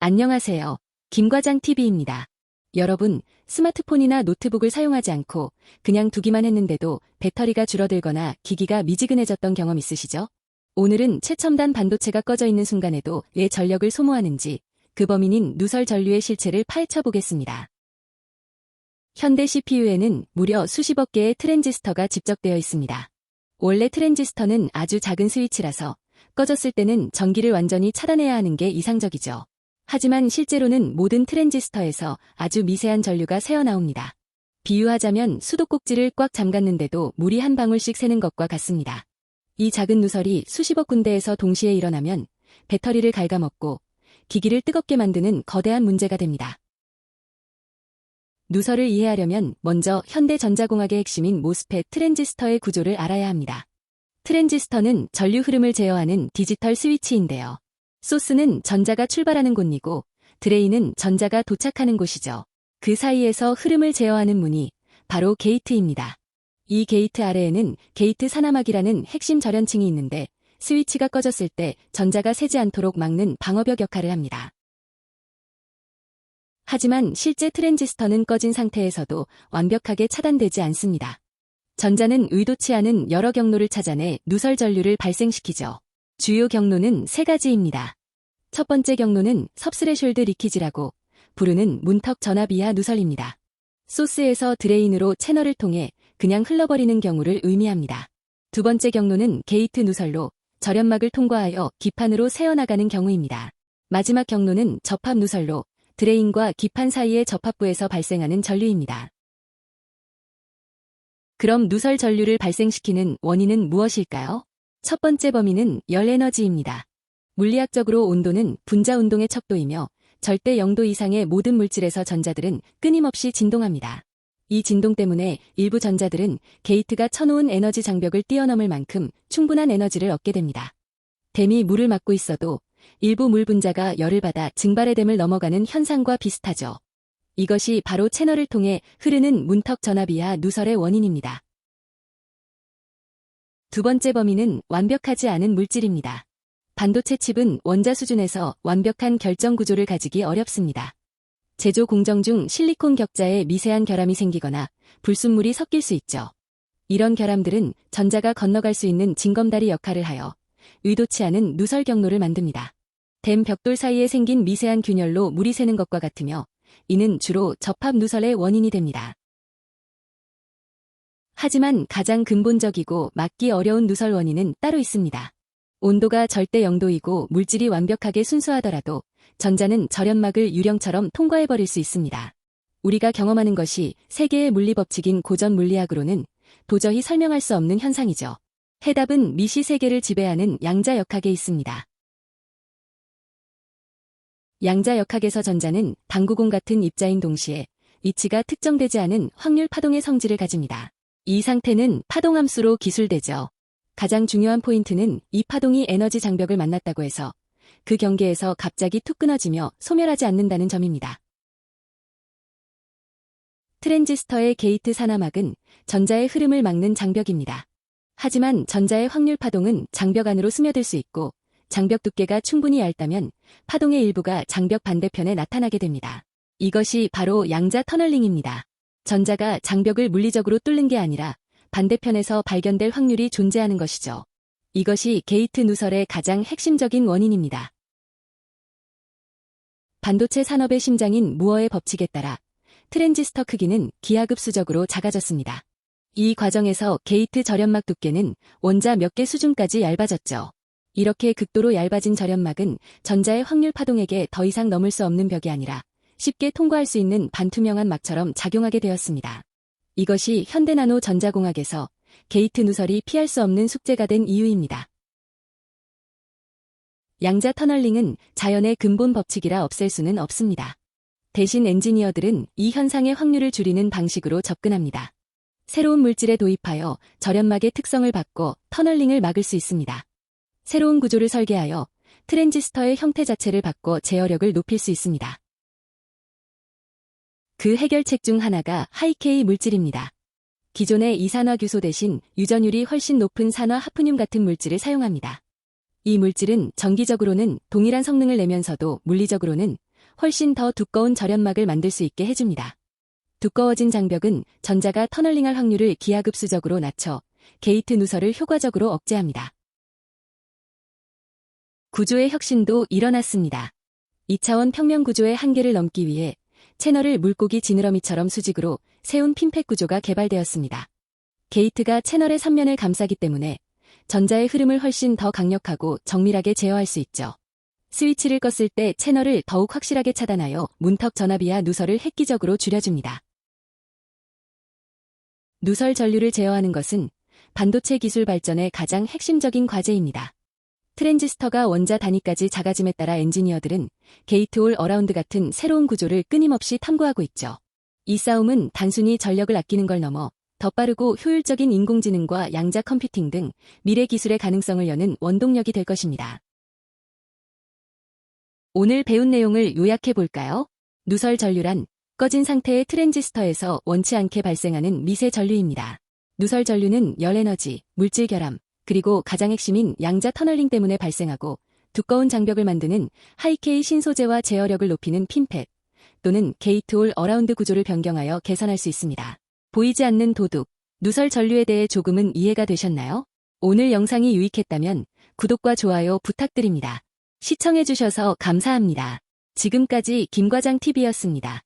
안녕하세요. 김과장 TV입니다. 여러분, 스마트폰이나 노트북을 사용하지 않고 그냥 두기만 했는데도 배터리가 줄어들거나 기기가 미지근해졌던 경험 있으시죠? 오늘은 최첨단 반도체가 꺼져 있는 순간에도 왜 전력을 소모하는지 그 범인인 누설 전류의 실체를 파헤쳐 보겠습니다. 현대 CPU에는 무려 수십억 개의 트랜지스터가 집적되어 있습니다. 원래 트랜지스터는 아주 작은 스위치라서 꺼졌을 때는 전기를 완전히 차단해야 하는 게 이상적이죠. 하지만 실제로는 모든 트랜지스터에서 아주 미세한 전류가 새어나옵니다. 비유하자면 수도꼭지를 꽉 잠갔는데도 물이 한 방울씩 새는 것과 같습니다. 이 작은 누설이 수십억 군데에서 동시에 일어나면 배터리를 갉아먹고 기기를 뜨겁게 만드는 거대한 문제가 됩니다. 누설을 이해하려면 먼저 현대전자공학의 핵심인 모스펫 트랜지스터의 구조를 알아야 합니다. 트랜지스터는 전류 흐름을 제어하는 디지털 스위치인데요. 소스는 전자가 출발하는 곳이고 드레인은 전자가 도착하는 곳이죠. 그 사이에서 흐름을 제어하는 문이 바로 게이트입니다. 이 게이트 아래에는 게이트 산화막이라는 핵심 절연층이 있는데 스위치가 꺼졌을 때 전자가 새지 않도록 막는 방어벽 역할을 합니다. 하지만 실제 트랜지스터는 꺼진 상태에서도 완벽하게 차단되지 않습니다. 전자는 의도치 않은 여러 경로를 찾아내 누설 전류를 발생시키죠. 주요 경로는 세 가지입니다. 첫 번째 경로는 섭스레숄드 리키지라고 부르는 문턱 전압 이하 누설입니다. 소스에서 드레인으로 채널을 통해 그냥 흘러버리는 경우를 의미합니다. 두 번째 경로는 게이트 누설로 절연막을 통과하여 기판으로 새어나가는 경우입니다. 마지막 경로는 접합 누설로 드레인과 기판 사이의 접합부에서 발생하는 전류입니다. 그럼 누설 전류를 발생시키는 원인은 무엇일까요? 첫 번째 범인은 열 에너지입니다. 물리학적으로 온도는 분자 운동의 척도이며 절대 0도 이상의 모든 물질에서 전자들은 끊임없이 진동합니다. 이 진동 때문에 일부 전자들은 게이트가 쳐놓은 에너지 장벽을 뛰어넘을 만큼 충분한 에너지를 얻게 됩니다. 댐이 물을 막고 있어도 일부 물 분자가 열을 받아 증발의 댐을 넘어가는 현상과 비슷하죠. 이것이 바로 채널을 통해 흐르는 문턱 전압 이하 누설의 원인입니다. 두 번째 범인은 완벽하지 않은 물질입니다. 반도체 칩은 원자 수준에서 완벽한 결정 구조를 가지기 어렵습니다. 제조 공정 중 실리콘 격자에 미세한 결함이 생기거나 불순물이 섞일 수 있죠. 이런 결함들은 전자가 건너갈 수 있는 징검다리 역할을 하여 의도치 않은 누설 경로를 만듭니다. 댐 벽돌 사이에 생긴 미세한 균열로 물이 새는 것과 같으며 이는 주로 접합 누설의 원인이 됩니다. 하지만 가장 근본적이고 막기 어려운 누설 원인은 따로 있습니다. 온도가 절대 0도이고 물질이 완벽하게 순수하더라도 전자는 절연막을 유령처럼 통과해버릴 수 있습니다. 우리가 경험하는 것이 세계의 물리법칙인 고전 물리학으로는 도저히 설명할 수 없는 현상이죠. 해답은 미시 세계를 지배하는 양자역학에 있습니다. 양자역학에서 전자는 당구공 같은 입자인 동시에 위치가 특정되지 않은 확률 파동의 성질을 가집니다. 이 상태는 파동함수로 기술되죠. 가장 중요한 포인트는 이 파동이 에너지 장벽을 만났다고 해서 그 경계에서 갑자기 툭 끊어지며 소멸하지 않는다는 점입니다. 트랜지스터의 게이트 산화막은 전자의 흐름을 막는 장벽입니다. 하지만 전자의 확률 파동은 장벽 안으로 스며들 수 있고 장벽 두께가 충분히 얇다면 파동의 일부가 장벽 반대편에 나타나게 됩니다. 이것이 바로 양자 터널링입니다. 전자가 장벽을 물리적으로 뚫는 게 아니라 반대편에서 발견될 확률이 존재하는 것이죠. 이것이 게이트 누설의 가장 핵심적인 원인입니다. 반도체 산업의 심장인 무어의 법칙에 따라 트랜지스터 크기는 기하급수적으로 작아졌습니다. 이 과정에서 게이트 절연막 두께는 원자 몇 개 수준까지 얇아졌죠. 이렇게 극도로 얇아진 절연막은 전자의 확률 파동에게 더 이상 넘을 수 없는 벽이 아니라 쉽게 통과할 수 있는 반투명한 막처럼 작용하게 되었습니다. 이것이 현대나노 전자공학에서 게이트 누설이 피할 수 없는 숙제가 된 이유입니다. 양자 터널링은 자연의 근본 법칙이라 없앨 수는 없습니다. 대신 엔지니어들은 이 현상의 확률을 줄이는 방식으로 접근합니다. 새로운 물질에 도입하여 절연막의 특성을 바꿔 터널링을 막을 수 있습니다. 새로운 구조를 설계하여 트랜지스터의 형태 자체를 바꿔 제어력을 높일 수 있습니다. 그 해결책 중 하나가 하이케이 물질입니다. 기존의 이산화규소 대신 유전율이 훨씬 높은 산화 하프늄 같은 물질을 사용합니다. 이 물질은 정기적으로는 동일한 성능을 내면서도 물리적으로는 훨씬 더 두꺼운 절연막을 만들 수 있게 해줍니다. 두꺼워진 장벽은 전자가 터널링할 확률을 기하급수적으로 낮춰 게이트 누설을 효과적으로 억제합니다. 구조의 혁신도 일어났습니다. 2차원 평면 구조의 한계를 넘기 위해 채널을 물고기 지느러미처럼 수직으로 세운 핀팩 구조가 개발되었습니다. 게이트가 채널의 3면을 감싸기 때문에 전자의 흐름을 훨씬 더 강력하고 정밀하게 제어할 수 있죠. 스위치를 껐을 때 채널을 더욱 확실하게 차단하여 문턱 전압이야 누설을 획기적으로 줄여줍니다. 누설 전류를 제어하는 것은 반도체 기술 발전의 가장 핵심적인 과제입니다. 트랜지스터가 원자 단위까지 작아짐에 따라 엔지니어들은 게이트 올 어라운드 같은 새로운 구조를 끊임없이 탐구하고 있죠. 이 싸움은 단순히 전력을 아끼는 걸 넘어 더 빠르고 효율적인 인공지능과 양자 컴퓨팅 등 미래 기술의 가능성을 여는 원동력이 될 것입니다. 오늘 배운 내용을 요약해 볼까요? 누설 전류란 꺼진 상태의 트랜지스터에서 원치 않게 발생하는 미세 전류입니다. 누설 전류는 열 에너지, 물질 결함, 그리고 가장 핵심인 양자 터널링 때문에 발생하고 두꺼운 장벽을 만드는 하이케이 신소재와 제어력을 높이는 핀팻 또는 게이트 올 어라운드 구조를 변경하여 개선할 수 있습니다. 보이지 않는 도둑, 누설 전류에 대해 조금은 이해가 되셨나요? 오늘 영상이 유익했다면 구독과 좋아요 부탁드립니다. 시청해주셔서 감사합니다. 지금까지 김과장TV였습니다.